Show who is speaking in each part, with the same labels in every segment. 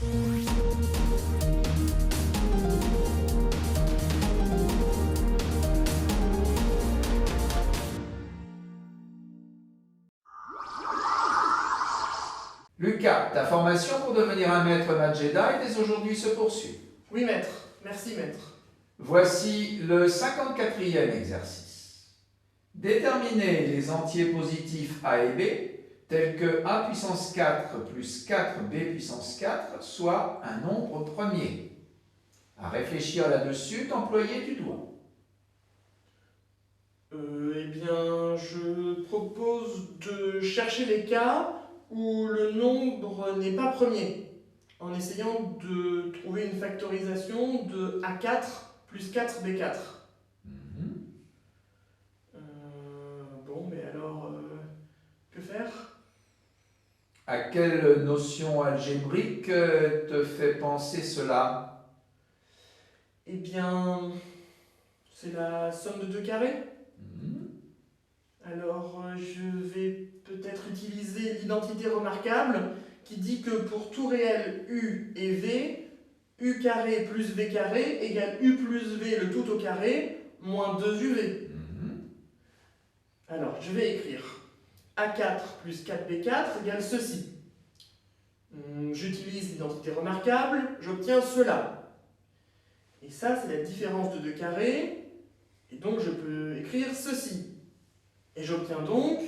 Speaker 1: Lucas, ta formation pour devenir un maître maths Jedi dès aujourd'hui se poursuit.
Speaker 2: Oui, maître. Merci, maître.
Speaker 1: Voici le 54e exercice. Déterminer les entiers positifs a et b, tels que a puissance 4 plus 4b puissance 4 soit un nombre premier. À réfléchir là-dessus, t'employer du doigt.
Speaker 2: Eh bien, je propose de chercher les cas où le nombre n'est pas premier, en essayant de trouver une factorisation de A4 plus 4B4. Bon, mais alors, que faire?
Speaker 1: À quelle notion algébrique te fait penser cela?
Speaker 2: Eh bien, c'est la somme de deux carrés. Alors, je vais peut-être utiliser l'identité remarquable qui dit que pour tout réel U et V, U carré plus V carré égale U plus V le tout au carré moins 2UV. Alors, je vais écrire A4 plus 4B4 égale ceci. J'utilise l'identité remarquable, j'obtiens cela. Et ça, c'est la différence de deux carrés, et donc je peux écrire ceci. Et j'obtiens donc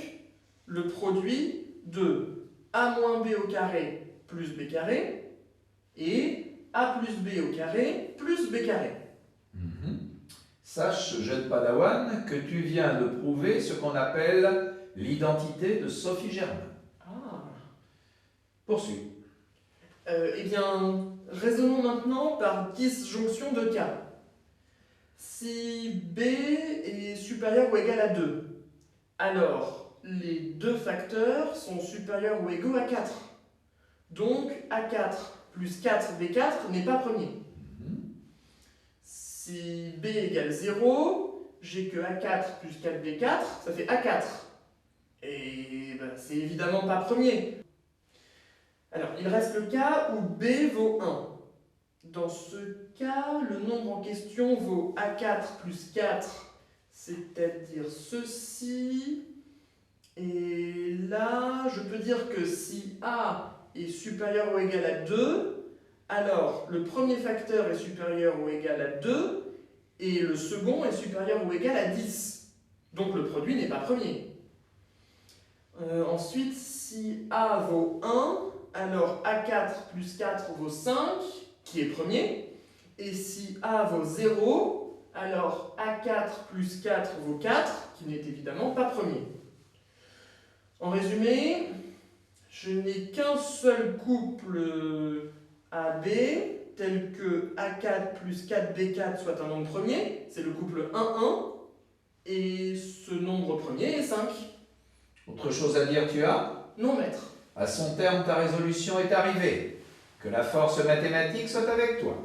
Speaker 2: le produit de a moins b au carré plus b carré et a plus b au carré plus b carré.
Speaker 1: Sache, jeune padawan, que tu viens de prouver ce qu'on appelle l'identité de Sophie Germain.
Speaker 2: Ah.
Speaker 1: Poursuis.
Speaker 2: Eh bien, raisonnons maintenant par disjonction de cas. Si b est supérieur ou égal à 2, alors les deux facteurs sont supérieurs ou égaux à 4. Donc A4 plus 4B4 n'est pas premier. Si B égale 0, j'ai que A4 plus 4B4, ça fait A4. Et ben, c'est évidemment pas premier. Alors, il reste le cas où B vaut 1. Dans ce cas, le nombre en question vaut A4 plus 4, c'est-à-dire ceci. Et là, je peux dire que si A est supérieur ou égal à 2, alors le premier facteur est supérieur ou égal à 2, et le second est supérieur ou égal à 10. Donc le produit n'est pas premier. Ensuite, si A vaut 1, alors A4 plus 4 vaut 5, qui est premier. Et si A vaut 0, alors A4 plus 4 vaut 4, qui n'est évidemment pas premier. En résumé, je n'ai qu'un seul couple AB, tel que A4 plus 4B4 soit un nombre premier, c'est le couple 1, 1, et ce nombre premier est 5.
Speaker 1: Autre chose à dire tu as?
Speaker 2: Non, maître.
Speaker 1: À son terme, ta résolution est arrivée. Que la force mathématique soit avec toi.